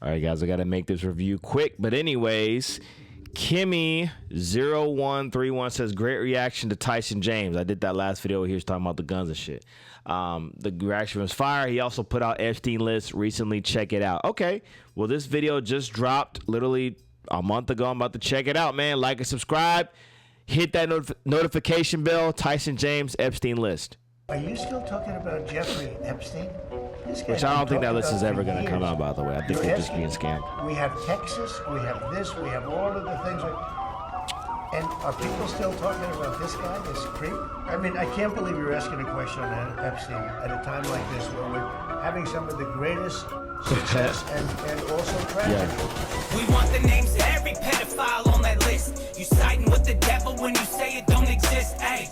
All right, guys, I got to make this review quick. But anyways, Kimmy0131 says, great reaction to Tyson James. I did that last video where he was talking about the guns and shit. The reaction was fire. He also put out Epstein list recently. Check it out. Okay, well, this video just dropped literally a month ago. I'm about to check it out, man. Like and subscribe. Hit that notification bell. Tyson James Epstein list. Are you still talking about Jeffrey Epstein? Which I don't think that list is ever going to come out, by the way. I think they're just being scammed. We have Texas, we have this, we have all of the things. And are people still talking about this guy, this creep? I mean, I can't believe you're asking a question on Epstein at a time like this where we're having some of the greatest success and also tragedy. Yeah. We want the names of every pedophile on that list. You siding with the devil when you say it don't exist. Hey,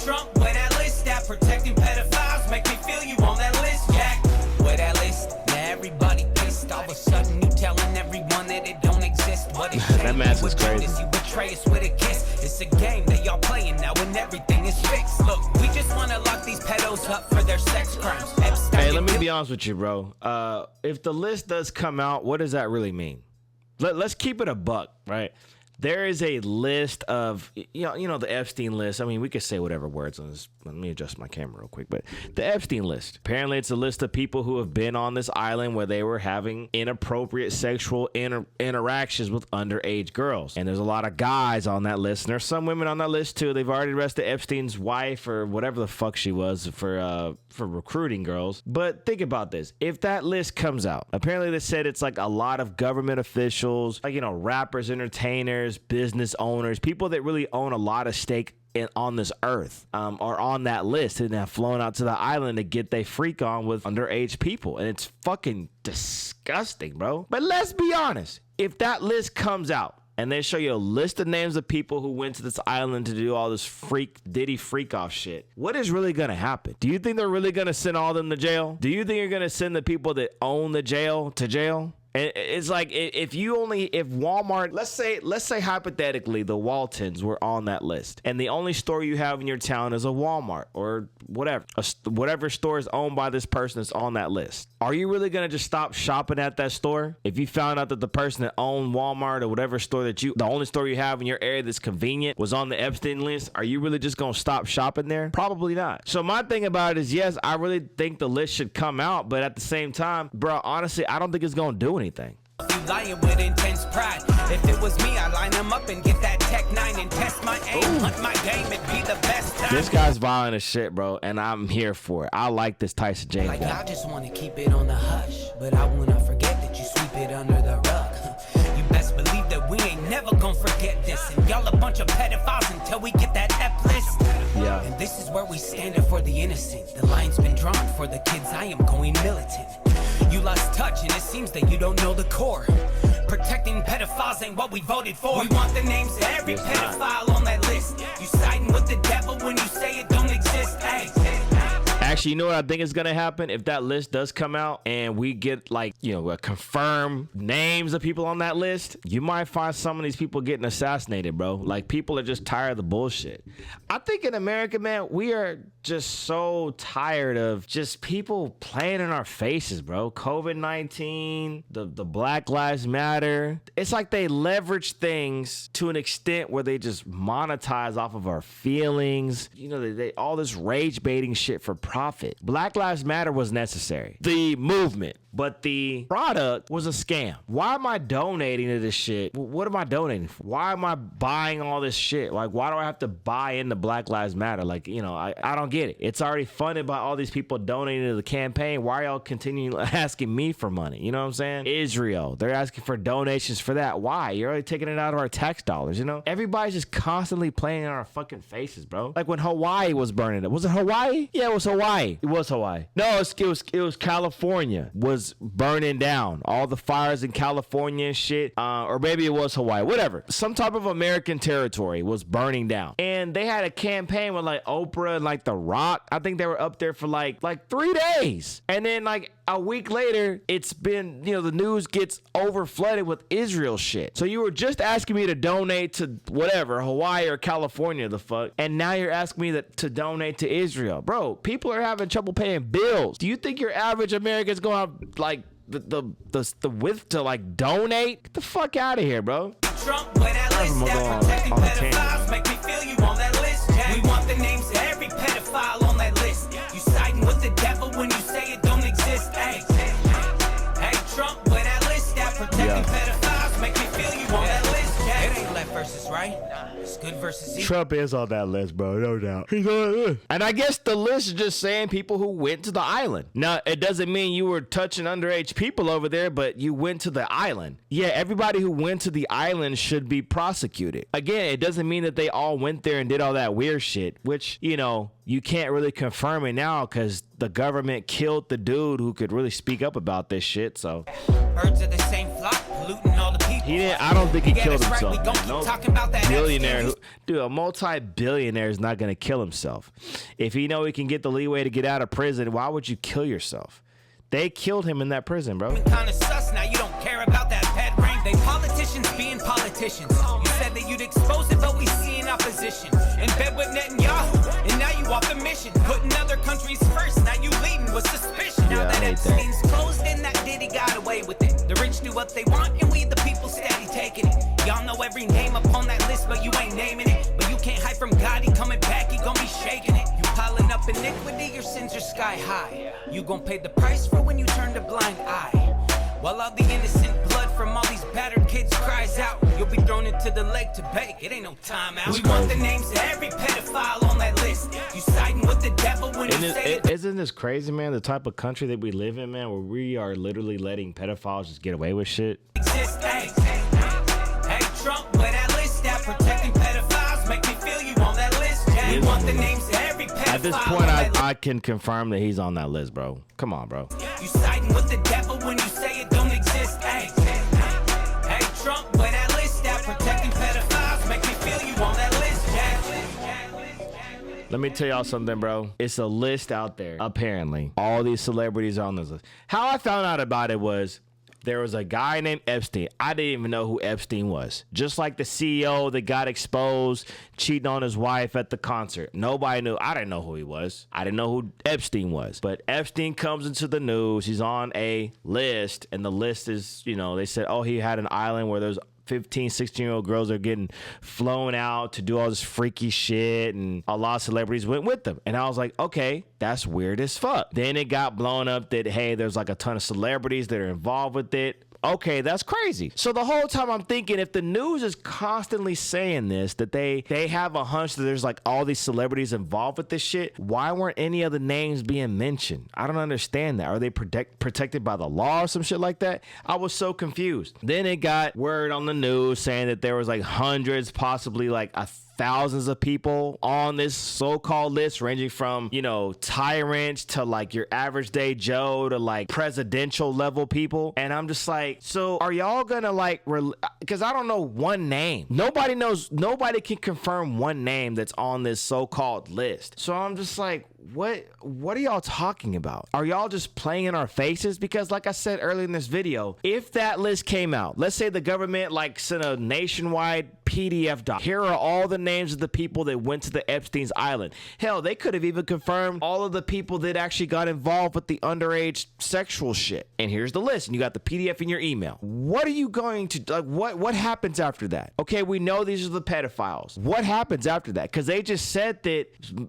Trump, where that list at? Protecting pedophiles, make me feel you on that list, Jack. Where that list? Now everybody pissed. All of a sudden you telling everyone that it don't exist. What is that mask is crazy. You betray us with a kiss. It's a game that y'all playing now and everything is fixed. Look, we just want to lock these pedos up for their sex crimes. Hey, let me be honest with you, bro. If the list does come out, what does that really mean? Let's keep it a buck, right? There is a list of, you know, the Epstein list. I mean, we could say whatever words on this. Let me adjust my camera real quick. But the Epstein list, apparently it's a list of people who have been on this island where they were having inappropriate sexual interactions with underage girls. And there's a lot of guys on that list. And there's some women on that list too. They've already arrested Epstein's wife or whatever the fuck she was for recruiting girls. But think about this. If that list comes out, apparently they said it's like a lot of government officials, like, you know, rappers, entertainers, business owners, people that really own a lot of stake on this earth are on that list and have flown out to the island to get they freak on with underage people. And it's fucking disgusting, bro. But let's be honest. If that list comes out and they show you a list of names of people who went to this island to do all this Diddy freak off shit, what is really going to happen? Do you think they're really going to send all of them to jail? Do you think you're going to send the people that own the jail to jail? It's like if Walmart, let's say hypothetically the Waltons were on that list and the only store you have in your town is a Walmart or whatever store is owned by this person that's on that list. Are you really going to just stop shopping at that store? If you found out that the person that owned Walmart or whatever store the only store you have in your area that's convenient was on the Epstein list, are you really just going to stop shopping there? Probably not. So my thing about it is, yes, I really think the list should come out, but at the same time, bro, honestly, I don't think it's going to do anything. You lying with intense pride. If it was me, I'd line them up and get that Tech 9 and test my aim. Hunt my game and be the best time. This guy's violent as shit, bro, and I'm here for it. I like this Tyson James like, guy. I just want to keep it on the hush, but I want to forget that you sweep it under the rug. You best believe that we ain't never gonna forget this. And y'all a bunch of pedophiles until we get that F list. Yeah. And this is where we stand up for the innocent. The line's been drawn for the kids. I am going militant. You lost touch and it seems that you don't know the core. Protecting pedophiles ain't what we voted for. We want the names of every pedophile on that list. You siding with the devil when you say it don't exist. Hey. Actually, you know what I think is going to happen? If that list does come out and we get, like, you know, confirmed names of people on that list, you might find some of these people getting assassinated, bro. Like, people are just tired of the bullshit. I think in America, man, we are just so tired of just people playing in our faces, bro. COVID-19, the Black Lives Matter. It's like they leverage things to an extent where they just monetize off of our feelings. You know, they all this rage baiting shit for profit. Black Lives Matter was necessary. The movement, but the product was a scam. Why am I donating to this shit? What am I donating for? Why am I buying all this shit? Like, why do I have to buy into Black Lives Matter? Like, you know, I don't get it. It's already funded by all these people donating to the campaign. Why are y'all continuing asking me for money? You know what I'm saying? Israel, they're asking for donations for that. Why? You're already taking it out of our tax dollars, you know? Everybody's just constantly playing in our fucking faces, bro. Like when Hawaii was burning up. Was it Hawaii? Yeah, it was Hawaii. It was Hawaii. No, it was California was burning down. All the fires in California and shit. Or maybe it was Hawaii. Whatever. Some type of American territory was burning down. And they had a campaign with like Oprah and like The Rock. I think they were up there for like 3 days. And then like a week later, it's been, you know, the news gets over flooded with Israel shit. So you were just asking me to donate to whatever, Hawaii or California, the fuck. And now you're asking me to donate to Israel. Bro, people are having trouble paying bills. Do you think your average American's going to like the width to like donate. Get the fuck out of here, bro. Trump, when that list that protecting pedophiles make me feel you on that list, Jack. We want the names of every pedophile on that list. You siding with the devil when you say it don't exist. Hey, Trump, when that list that protecting pedophiles make me feel you on that list, Jack. It ain't left versus right. It's good versus evil. Trump is on that list, bro, no doubt. He's on that list. And I guess the list is just saying people who went to the island. Now, it doesn't mean you were touching underage people over there, but you went to the island. Yeah, everybody who went to the island should be prosecuted. Again, it doesn't mean that they all went there and did all that weird shit, which, you know, you can't really confirm it now because the government killed the dude who could really speak up about this shit, so. Birds of the same flock, polluting all the people. He didn't. I don't think he killed that's himself. Right. We gon' No keep talking about that billionaire, Epstein. dude, a multi-billionaire is not gonna kill himself. If he know he can get the leeway to get out of prison, why would you kill yourself? They killed him in that prison, bro. Kind of sus. Now you don't care about that pet ring. They politicians being politicians. You said that you'd expose it, but we see an opposition. In bed with Netanyahu, and now you off the mission. Putting other countries first. Now you leading with suspicion. Yeah, Now I that hate Epstein's closed, and that Diddy got away with it. The rich do what they want, and we the people steady taking it. Y'all know every name up on that list, but you ain't naming it. But you can't hide from God. He coming back, he gon' be shaking it. You piling up iniquity, your sins are sky high. You gon' pay the price for when you turn a blind eye. While all the innocent blood from all these battered kids cries out, you'll be thrown into the lake to bake. It ain't no time out. We want the names of every pedophile on that list. You siding with the devil when you say it. Isn't this crazy, man? The type of country that we live in, man, where we are literally letting pedophiles just get away with shit. Exist, hey, Trump, where that list that protecting pedophiles make me feel you on that list. We want the names of every pedophile. At this point, I can confirm that he's on that list, bro. Come on, bro. You siding with the devil when you say it don't exist. Hey, Trump, where that list that protecting pedophiles make me feel you on that list, Jack. Let me tell y'all something, bro. It's a list out there, apparently. All these celebrities are on this list. How I found out about it was there was a guy named Epstein. I didn't even know who Epstein was. Just like the CEO that got exposed cheating on his wife at the concert. Nobody knew. I didn't know who he was. I didn't know who Epstein was. But Epstein comes into the news. He's on a list. And the list is, you know, they said, oh, he had an island where there's 15, 16-year-old girls are getting flown out to do all this freaky shit, and a lot of celebrities went with them. And I was like, okay, that's weird as fuck. Then it got blown up that, hey, there's like a ton of celebrities that are involved with it. Okay, that's crazy. So the whole time I'm thinking, if the news is constantly saying this, that they have a hunch that there's like all these celebrities involved with this shit, why weren't any of the names being mentioned? I don't understand that. Are they protected by the law or some shit like that? I was so confused. Then it got word on the news saying that there was like hundreds, possibly like thousands of people on this so-called list, ranging from, you know, tyrants to like your average day Joe to like presidential level people. And I'm just like, so are y'all gonna like, because I don't know one name. Nobody knows, nobody can confirm one name that's on this so-called list. So I'm just like, what are y'all talking about? Are y'all just playing in our faces? Because like I said earlier in this video, if that list came out, let's say the government like sent a nationwide PDF doc. Here are all the names of the people that went to the Epstein's island. Hell, they could have even confirmed all of the people that actually got involved with the underage sexual shit. And here's the list, and you got the PDF in your email. What are you going to, like, what happens after that? Okay, we know these are the pedophiles. What happens after that? Because they just said that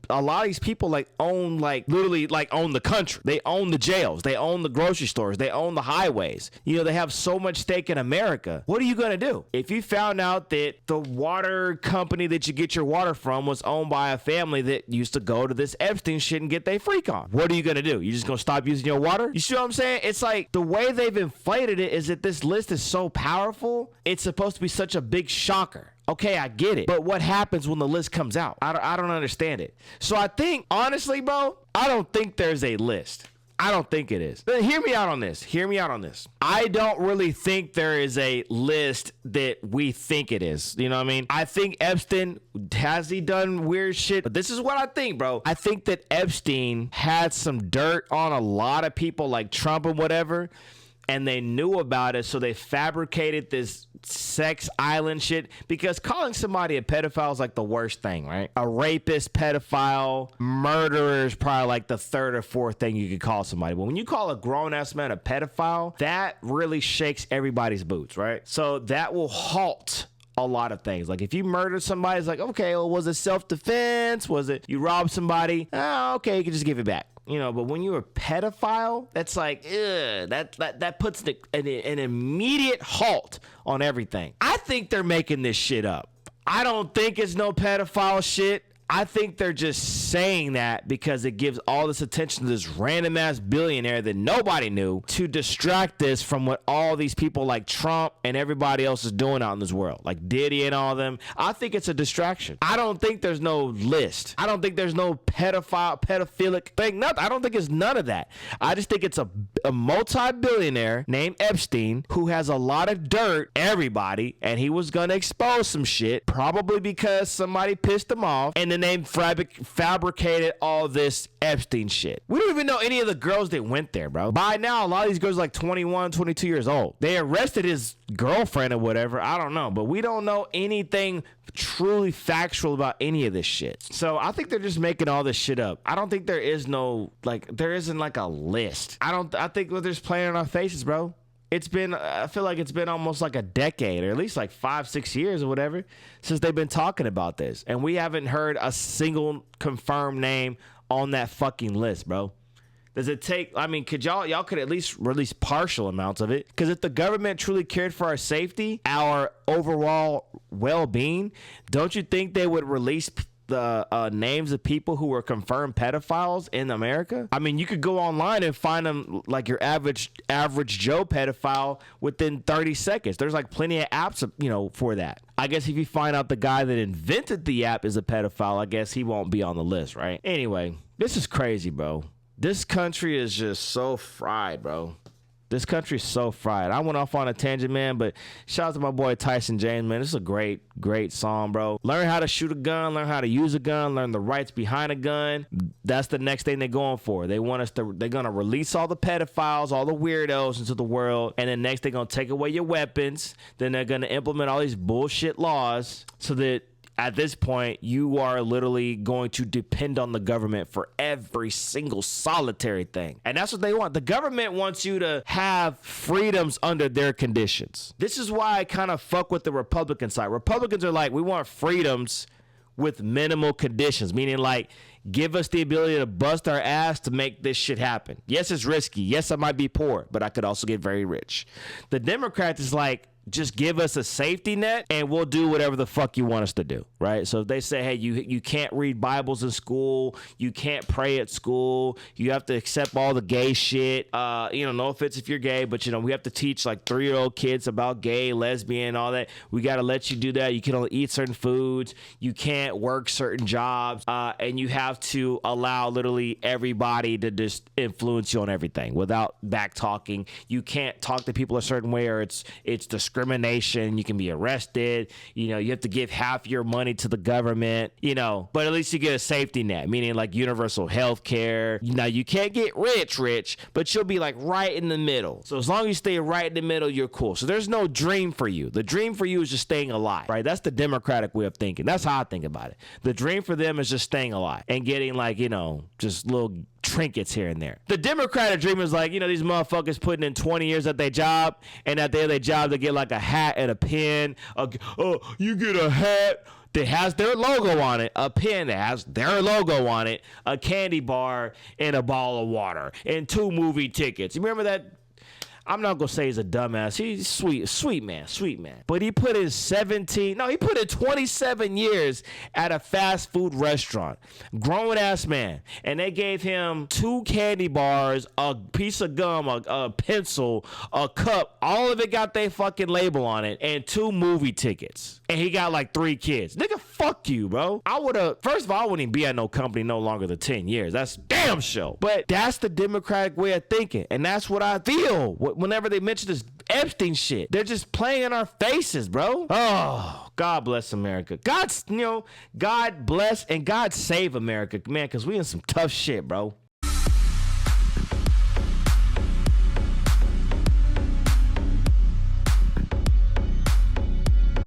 a lot of these people like own, like literally like own the country. They own the jails. They own the grocery stores. They own the highways. You know, they have so much stake in America. What are you going to do? If you found out that the water company that you get your water from was owned by a family that used to go to this Epstein shit and get their freak on, what are you going to do? You just going to stop using your water? You see what I'm saying? It's like the way they've inflated it is that this list is so powerful. It's supposed to be such a big shocker. Okay, I get it. But what happens when the list comes out? I don't understand it. So I think, honestly, bro, I don't think there's a list. I don't think it is. But hear me out on this. Hear me out on this. I don't really think there is a list that we think it is. You know what I mean? I think Epstein, has he done weird shit? But this is what I think, bro. I think that Epstein had some dirt on a lot of people like Trump and whatever, and they knew about it, so they fabricated this sex island shit, because calling somebody a pedophile is like the worst thing, right? A rapist, pedophile, murderer is probably like the third or fourth thing you could call somebody. But when you call a grown-ass man a pedophile, that really shakes everybody's boots, right? So that will halt a lot of things. Like if you murdered somebody, it's like, okay, well, was it self-defense? Was it you robbed somebody? Oh, okay, you can just give it back. But when you're a pedophile, that's like, that puts an immediate halt on everything. I think they're making this shit up. I don't think it's no pedophile shit. I think they're just saying that because it gives all this attention to this random ass billionaire that nobody knew, to distract this from what all these people like Trump and everybody else is doing out in this world, like Diddy and all of them. I think it's a distraction. I don't think there's no list. I don't think there's no pedophilic thing. Nothing. I don't think it's none of that. I just think it's a multi-billionaire named Epstein who has a lot of dirt, everybody, and he was going to expose some shit, probably because somebody pissed him off, and then they fabricated all this Epstein shit. We don't even know any of the girls that went there, bro. By now, a lot of these girls are like 21, 22 years old. They arrested his girlfriend or whatever. I don't know. But we don't know anything truly factual about any of this shit. So I think they're just making all this shit up. I don't think there isn't like a list. I think they're just playing in our faces, bro. I feel like it's been almost like a decade, or at least like 5-6 years or whatever, since they've been talking about this. And we haven't heard a single confirmed name on that fucking list, bro. Does it take, could y'all could at least release partial amounts of it? Because if the government truly cared for our safety, our overall well-being, don't you think they would release the names of people who were confirmed pedophiles in America? You could go online and find them, like your average Joe pedophile, within 30 seconds. There's like plenty of apps, for that. I guess if you find out the guy that invented the app is a pedophile, I guess he won't be on the list, right? Anyway, this is crazy, bro. This country is just so fried, bro. This country's so fried. I went off on a tangent, man, but shout out to my boy Tyson James, man. This is a great, great song, bro. Learn how to shoot a gun, learn how to use a gun, learn the rights behind a gun. That's the next thing they're going for. They're going to release all the pedophiles, all the weirdos into the world, and then next they're going to take away your weapons. Then they're going to implement all these bullshit laws so that at this point, you are literally going to depend on the government for every single solitary thing. And that's what they want. The government wants you to have freedoms under their conditions. This is why I kind of fuck with the Republican side. Republicans are like, we want freedoms with minimal conditions, meaning like, give us the ability to bust our ass to make this shit happen. Yes, it's risky. Yes, I might be poor, but I could also get very rich. The Democrats is like, just give us a safety net and we'll do whatever the fuck you want us to do, right? So if they say, hey, you can't read Bibles in school, you can't pray at school, you have to accept all the gay shit, no offense if you're gay, but we have to teach like 3-year-old kids about gay, lesbian, all that. We got to let you do that. You can only eat certain foods, you can't work certain jobs, and you have to allow literally everybody to just influence you on everything without back talking. You can't talk to people a certain way or it's discrimination. You can be arrested. You have to give half your money to the government, but at least you get a safety net, meaning like universal health care. You can't get rich, but you'll be like right in the middle. So as long as you stay right in the middle, you're cool. So there's no dream for you. The dream for you is just staying alive, right? That's the Democratic way of thinking. That's how I think about it. The dream for them is just staying alive and getting like, just little trinkets here and there. The Democratic dream is like, these motherfuckers putting in 20 years at their job, and at the end of their job, they get like a hat and a pen. You get a hat that has their logo on it, a pen that has their logo on it, a candy bar, and a bottle of water, and 2 movie tickets. You remember that? I'm not going to say he's a dumbass. He's sweet man. But he put in 27 years at a fast food restaurant. Grown-ass man. And they gave him 2 candy bars, a piece of gum, a pencil, a cup. All of it got their fucking label on it. And 2 movie tickets. And he got like 3 kids. Nigga, fuck you, bro. First of all, I wouldn't even be at no company no longer than 10 years. That's damn sure. But that's the Democratic way of thinking. And that's what I feel whenever they mention this Epstein shit. They're just playing in our faces, bro. Oh, God bless America. God bless and God save America, man, because we in some tough shit, bro.